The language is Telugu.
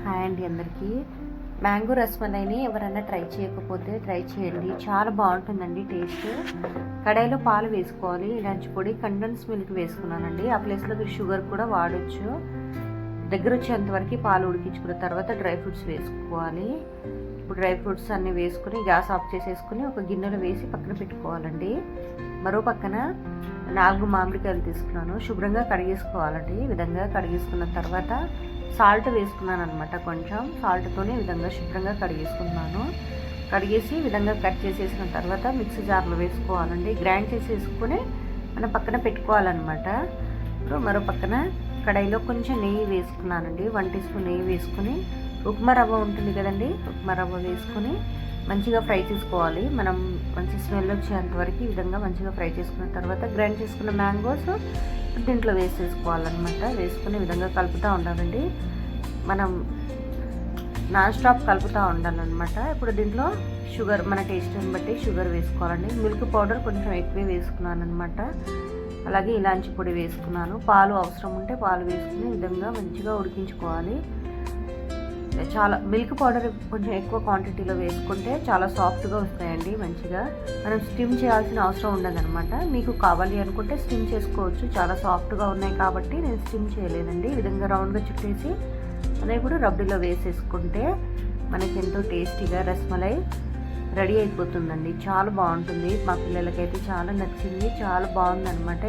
హాయ్ అండి అందరికీ. మ్యాంగో రసమలైని ఎవరైనా ట్రై చేయకపోతే ట్రై చేయండి, చాలా బాగుంటుందండి టేస్ట్. కడాయిలో పాలు వేసుకోవాలి, ఇలాంటి పొడి కండెన్స్ మిల్క్ వేసుకున్నానండి. ఆ ప్లేస్లో మీరు షుగర్ కూడా వాడచ్చు. దగ్గర వచ్చేంత వరకు పాలు ఉడికించుకున్న తర్వాత డ్రై ఫ్రూట్స్ వేసుకోవాలి. ఇప్పుడు డ్రై ఫ్రూట్స్ అన్నీ వేసుకుని గ్యాస్ ఆఫ్ చేసేసుకుని ఒక గిన్నెలో వేసి పక్కన పెట్టుకోవాలండి. మరో పక్కన 4 మామిడికాయలు తీసుకున్నాను, శుభ్రంగా కడిగేసుకోవాలండి. ఈ విధంగా కడిగేసుకున్న తర్వాత సాల్ట్ వేసుకున్నాను అనమాట. కొంచెం సాల్ట్తోనే విధంగా శుభ్రంగా కడిగేసుకున్నాను. కడిగేసి విధంగా కట్ చేసేసిన తర్వాత మిక్సీ జార్లో వేసుకోవాలండి. గ్రైండ్ చేసేసుకుని మనం పక్కన పెట్టుకోవాలన్నమాట. ఇప్పుడు మరో పక్కన కడాయిలో కొంచెం నెయ్యి వేసుకున్నానండి. 1 టీ స్పూన్ నెయ్యి వేసుకుని ఉప్మా రవ్వ ఉంటుంది కదండి, ఉప్మా రవ్వ వేసుకుని మంచిగా ఫ్రై చేసుకోవాలి. మనం మంచి స్మెల్ వచ్చేంత వరకు ఈ విధంగా మంచిగా ఫ్రై చేసుకున్న తర్వాత గ్రైండ్ చేసుకున్న మ్యాంగోస్ దీంట్లో వేసేసుకోవాలన్నమాట. వేసుకునే విధంగా కలుపుతూ ఉండాలండి. మనం నాన్ స్టాప్ కలుపుతూ ఉండాలన్నమాట. ఇప్పుడు దీంట్లో షుగర్ మన టేస్ట్ని బట్టి షుగర్ వేసుకోవాలండి. మిల్క్ పౌడర్ కొంచెం ఎక్కువే వేసుకున్నాను అనమాట. అలాగే ఇలాంటి పొడి వేసుకున్నాను. పాలు అవసరం ఉంటే పాలు వేసుకుని విధంగా మంచిగా ఉడికించుకోవాలి. చాలా మిల్క్ పౌడర్ కొంచెం ఎక్కువ క్వాంటిటీలో వేసుకుంటే చాలా సాఫ్ట్గా వస్తాయండి మంచిగా. మనం స్టిమ్ చేయాల్సిన అవసరం ఉండదన్నమాట. మీకు కావాలి అనుకుంటే స్టిమ్ చేసుకోవచ్చు. చాలా సాఫ్ట్గా ఉన్నాయి కాబట్టి నేను స్టిమ్ చేయలేదండి. ఈ విధంగా రౌండ్గా చుట్టేసి అదే ఇప్పుడు రబ్డీలో వేసేసుకుంటే మనకి ఎంతో టేస్టీగా రసమలై రెడీ అయిపోతుందండి. చాలా బాగుంటుంది. మా పిల్లలకైతే చాలా నచ్చింది, చాలా బాగుందన్నమాట.